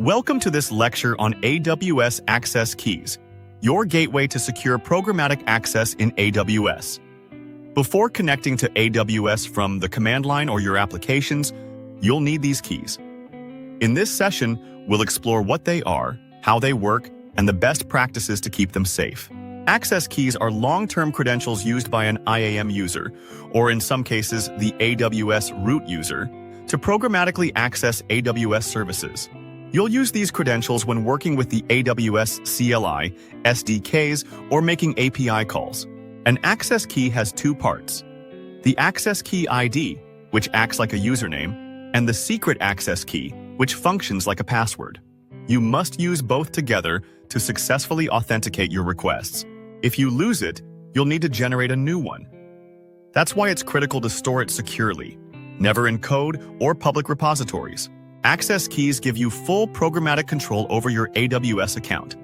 Welcome to this lecture on AWS Access Keys, your gateway to secure programmatic access in AWS. Before connecting to AWS from the command line or your applications, you'll need these keys. In this session, we'll explore what they are, how they work, and the best practices to keep them safe. Access keys are long-term credentials used by an IAM user, or in some cases, the AWS root user, to programmatically access AWS services. You'll use these credentials when working with the AWS CLI, SDKs, or making API calls. An access key has two parts: the access key ID, which acts like a username, and the secret access key, which functions like a password. You must use both together to successfully authenticate your requests. If you lose it, you'll need to generate a new one. That's why it's critical to store it securely, never in code or public repositories. Access keys give you full programmatic control over your AWS account.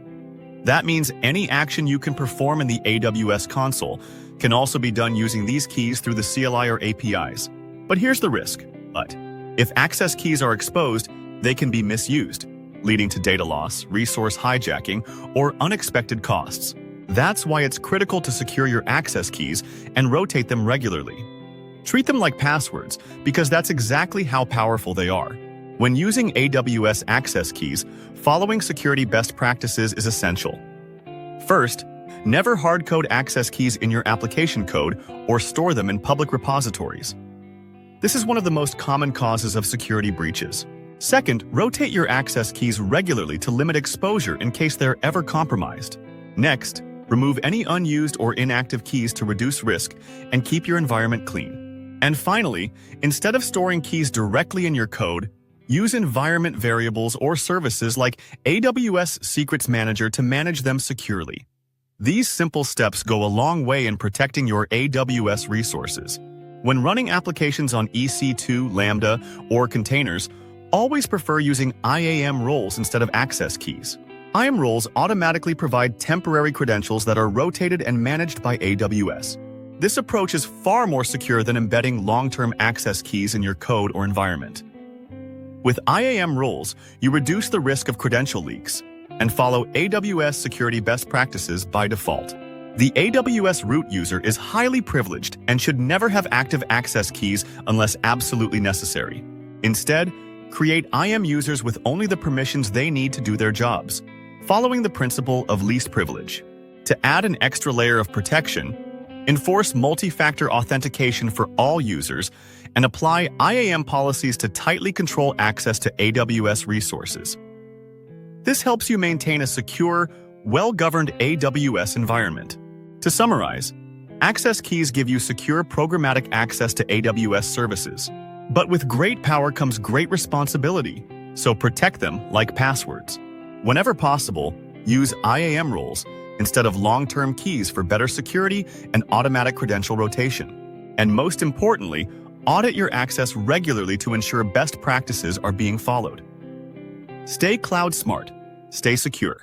That means any action you can perform in the AWS console can also be done using these keys through the CLI or APIs. But here's the risk. If access keys are exposed, they can be misused, leading to data loss, resource hijacking, or unexpected costs. That's why it's critical to secure your access keys and rotate them regularly. Treat them like passwords, because that's exactly how powerful they are. When using AWS access keys, following security best practices is essential. First, never hard-code access keys in your application code or store them in public repositories. This is one of the most common causes of security breaches. Second, rotate your access keys regularly to limit exposure in case they're ever compromised. Next, remove any unused or inactive keys to reduce risk and keep your environment clean. And finally, instead of storing keys directly in your code, use environment variables or services like AWS Secrets Manager to manage them securely. These simple steps go a long way in protecting your AWS resources. When running applications on EC2, Lambda, or containers, always prefer using IAM roles instead of access keys. IAM roles automatically provide temporary credentials that are rotated and managed by AWS. This approach is far more secure than embedding long-term access keys in your code or environment. With IAM roles, you reduce the risk of credential leaks and follow AWS security best practices by default. The AWS root user is highly privileged and should never have active access keys unless absolutely necessary. Instead, create IAM users with only the permissions they need to do their jobs, following the principle of least privilege. To add an extra layer of protection, enforce multi-factor authentication for all users and apply IAM policies to tightly control access to AWS resources. This helps you maintain a secure, well-governed AWS environment. To summarize, access keys give you secure programmatic access to AWS services. But with great power comes great responsibility, so protect them like passwords. Whenever possible, use IAM roles instead of long-term keys for better security and automatic credential rotation. And most importantly, audit your access regularly to ensure best practices are being followed. Stay cloud smart, stay secure.